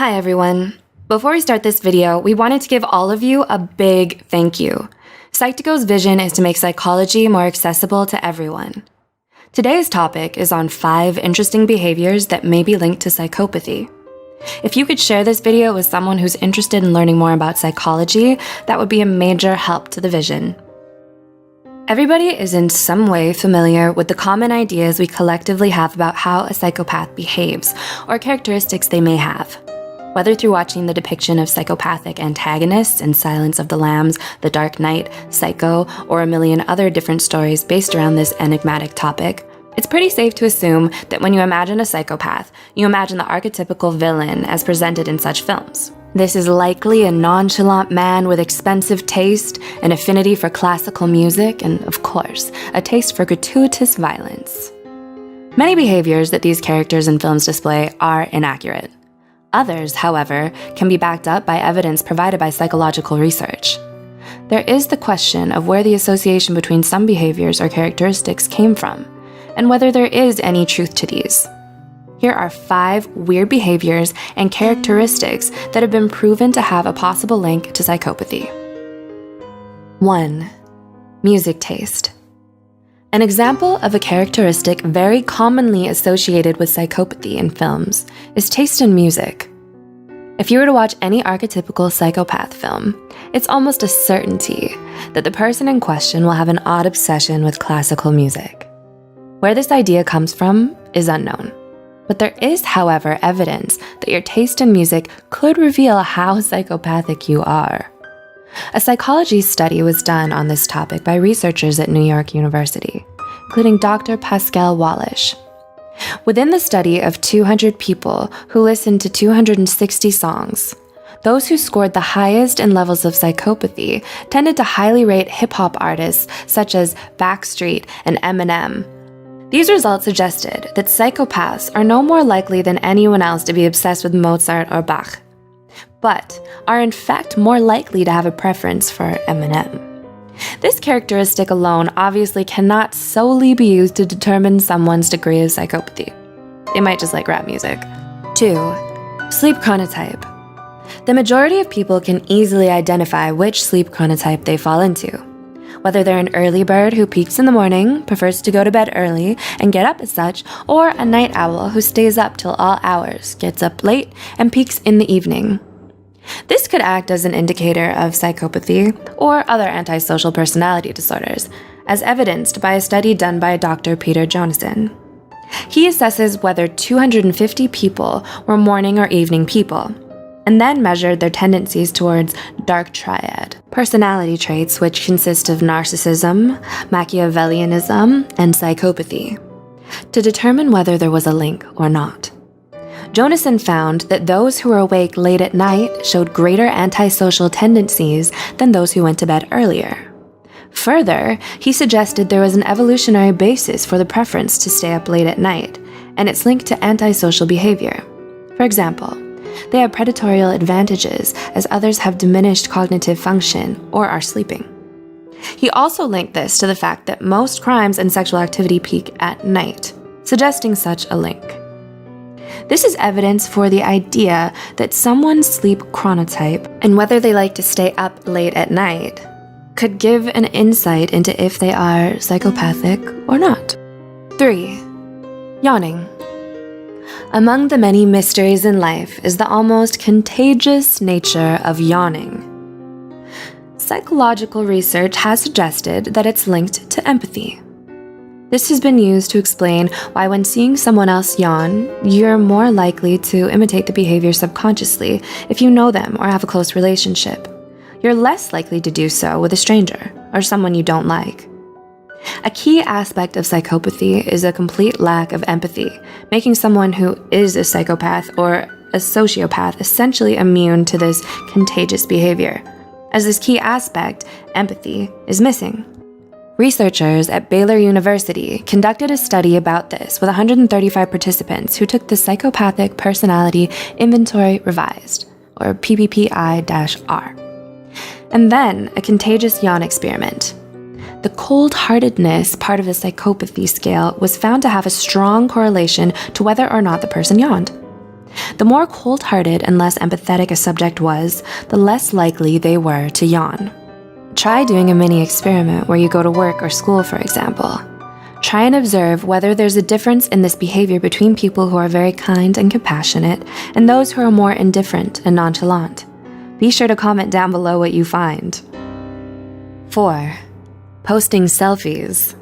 Hi everyone. Before we start this video, we wanted to give all of you a big thank you. Psych2Go's vision is to make psychology more accessible to everyone. Today's topic is on 5 interesting behaviors that may be linked to psychopathy. If you could share this video with someone who's interested in learning more about psychology, that would be a major help to the vision. Everybody is in some way familiar with the common ideas we collectively have about how a psychopath behaves, or characteristics they may have. Whether through watching the depiction of psychopathic antagonists in Silence of the Lambs, The Dark Knight, Psycho, or a million other different stories based around this enigmatic topic, it's pretty safe to assume that when you imagine a psychopath, you imagine the archetypical villain as presented in such films. This is likely a nonchalant man with expensive taste, an affinity for classical music, and of course, a taste for gratuitous violence. Many behaviors that these characters in films display are inaccurate. Others, however, can be backed up by evidence provided by psychological research. There is the question of where the association between some behaviors or characteristics came from, and whether there is any truth to these. Here are 5 weird behaviors and characteristics that have been proven to have a possible link to psychopathy. 1. Music taste. An example of a characteristic very commonly associated with psychopathy in films is taste in music. If you were to watch any archetypical psychopath film, it's almost a certainty that the person in question will have an odd obsession with classical music. Where this idea comes from is unknown, but there is, however, evidence that your taste in music could reveal how psychopathic you are. A psychology study was done on this topic by researchers at New York University, including Dr. Pascal Wallisch. Within the study of 200 people who listened to 260 songs, those who scored the highest in levels of psychopathy tended to highly rate hip-hop artists such as Backstreet and Eminem. These results suggested that psychopaths are no more likely than anyone else to be obsessed with Mozart or Bach, but are in fact more likely to have a preference for Eminem. This characteristic alone obviously cannot solely be used to determine someone's degree of psychopathy. They might just like rap music. 2. Sleep chronotype. The majority of people can easily identify which sleep chronotype they fall into. Whether they're an early bird who peaks in the morning, prefers to go to bed early, and get up as such, or a night owl who stays up till all hours, gets up late, and peaks in the evening. This could act as an indicator of psychopathy or other antisocial personality disorders, as evidenced by a study done by Dr. Peter Jonassen. He assesses whether 250 people were morning or evening people, and then measured their tendencies towards dark triad personality traits, which consist of narcissism, Machiavellianism, and psychopathy, to determine whether there was a link or not. Jonassen found that those who were awake late at night showed greater antisocial tendencies than those who went to bed earlier. Further, he suggested there was an evolutionary basis for the preference to stay up late at night, and its linked to antisocial behavior. For example, they have predatory advantages as others have diminished cognitive function or are sleeping. He also linked this to the fact that most crimes and sexual activity peak at night, suggesting such a link. This is evidence for the idea that someone's sleep chronotype and whether they like to stay up late at night could give an insight into if they are psychopathic or not. 3. Yawning. Among the many mysteries in life is the almost contagious nature of yawning. Psychological research has suggested that it's linked to empathy. This has been used to explain why when seeing someone else yawn, you're more likely to imitate the behavior subconsciously if you know them or have a close relationship. You're less likely to do so with a stranger or someone you don't like. A key aspect of psychopathy is a complete lack of empathy, making someone who is a psychopath or a sociopath essentially immune to this contagious behavior, as this key aspect, empathy, is missing. Researchers at Baylor University conducted a study about this with 135 participants who took the Psychopathic Personality Inventory Revised, or PPPI-R, and then a contagious yawn experiment. The cold-heartedness part of the psychopathy scale was found to have a strong correlation to whether or not the person yawned. The more cold-hearted and less empathetic a subject was, the less likely they were to yawn. Try doing a mini experiment where you go to work or school, for example. Try and observe whether there's a difference in this behavior between people who are very kind and compassionate and those who are more indifferent and nonchalant. Be sure to comment down below what you find. 4. Posting selfies.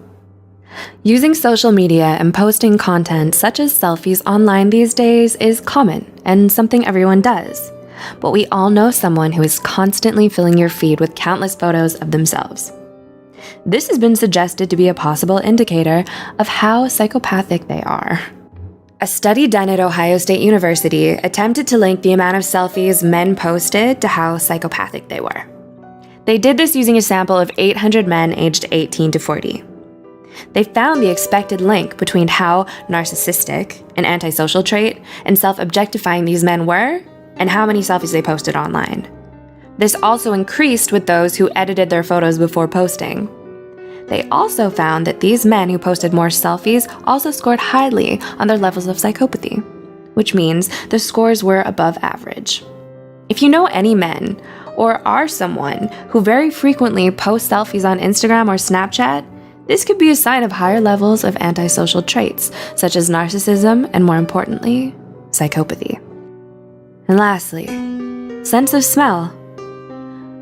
Using social media and posting content such as selfies online these days is common and something everyone does. But we all know someone who is constantly filling your feed with countless photos of themselves. This has been suggested to be a possible indicator of how psychopathic they are. A study done at Ohio State University attempted to link the amount of selfies men posted to how psychopathic they were. They did this using a sample of 800 men aged 18 to 40. They found the expected link between how narcissistic, an antisocial trait, and self-objectifying these men were, and how many selfies they posted online. This also increased with those who edited their photos before posting. They also found that these men who posted more selfies also scored highly on their levels of psychopathy, which means the scores were above average. If you know any men, or are someone who very frequently posts selfies on Instagram or Snapchat, this could be a sign of higher levels of antisocial traits, such as narcissism and, more importantly, psychopathy. And lastly, sense of smell.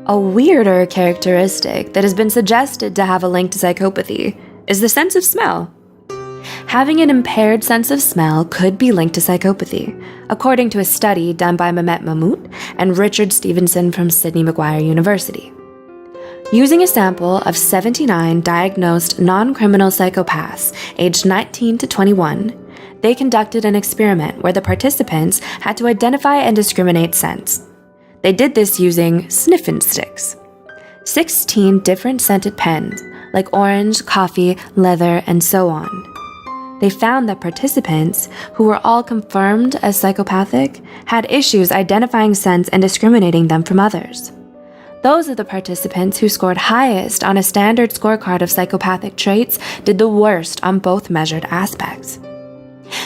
A weirder characteristic that has been suggested to have a link to psychopathy is the sense of smell. Having an impaired sense of smell could be linked to psychopathy, according to a study done by Mehmet Mahmout and Richard Stevenson from Sydney Macquarie University. Using a sample of 79 diagnosed non-criminal psychopaths aged 19 to 21, they conducted an experiment where the participants had to identify and discriminate scents. They did this using sniffing sticks. 16 different scented pens, like orange, coffee, leather, and so on. They found that participants, who were all confirmed as psychopathic, had issues identifying scents and discriminating them from others. Those of the participants who scored highest on a standard scorecard of psychopathic traits did the worst on both measured aspects.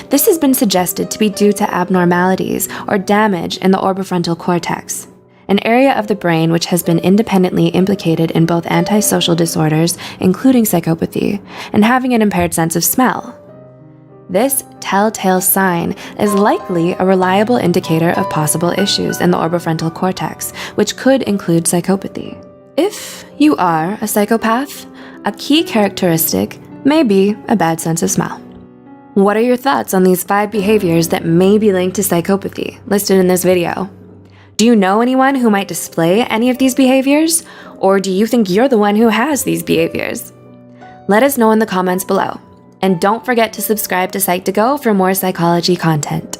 This has been suggested to be due to abnormalities or damage in the orbifrontal cortex, an area of the brain which has been independently implicated in both antisocial disorders, including psychopathy, and having an impaired sense of smell. This telltale sign is likely a reliable indicator of possible issues in the orbifrontal cortex, which could include psychopathy. If you are a psychopath, a key characteristic may be a bad sense of smell. What are your thoughts on these 5 behaviors that may be linked to psychopathy listed in this video? Do you know anyone who might display any of these behaviors? Or do you think you're the one who has these behaviors? Let us know in the comments below. And don't forget to subscribe to Psych2Go for more psychology content.